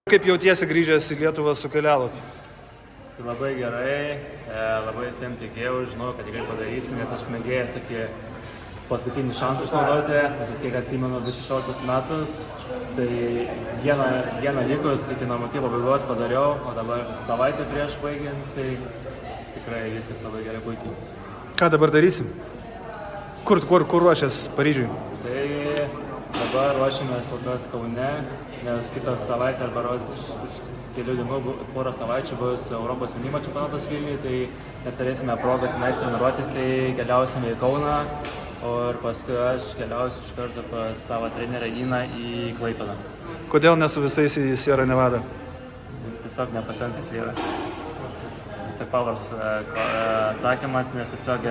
Kaip jautiesi grįžęs į Lietuvą su kelialapiu? Tai labai gerai, labai visiems tikėjau, žinau, kad tikrai padarysiu, nes aš mėgėjęs tokį paskutinį šansą išnaudoti, nes kiek atsimenu 2016 metus, tai dieną likus iki namų pabaigos padariau, o dabar savaitę prieš baigiant, tai tikrai viskas labai gerai, puikiai. Ką dabar darysim? Kur ruošies Paryžiui? Tai dabar ruošiamės kokios Kaune, nes kitą savaitę arba kelių dienų, porą savaičių bus Europos jaunimo čempionatas Vilniuje, tai neturėsime progos tenais treniruotis, tai keliausime į Kauną, ir paskui aš keliausiu iš karto pas savo trenerę Iną į Klaipėdą. Kodėl ne su visais į Sierra Nevada? Jis tiesiog nepatenka į Sierra. Tiesiog paprastas atsakymas, nes tiesiog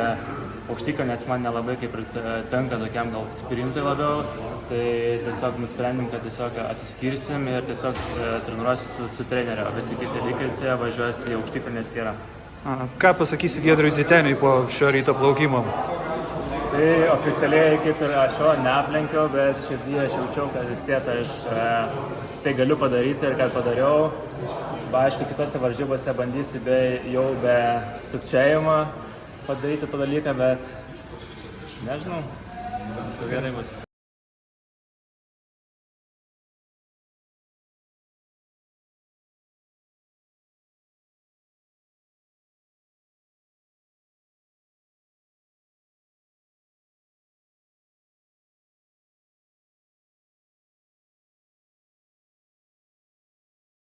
aukštikalnės man nelabai kaip ir tenka tokiam gal sprintui labiau, tai tiesiog nusprendėm, kad tiesiog atsiskirsim ir tiesiog treniruosiu su treneriu, visi kiti lygiai važiuos į aukštikalnės Sierra. Ką pasakysi Giedriui Titeniui po šio ryto plaukimo? Tai oficialiai kaip ir aš jo neaplenkiau, bet širdyje aš jaučiau, kad vis tiek aš tai galiu padaryti ir kad padariau. Aišku, kitose varžybose bandysiu jau be sukčiavimo padaryti tą dalyką, bet nežinau, kažko gerai bus.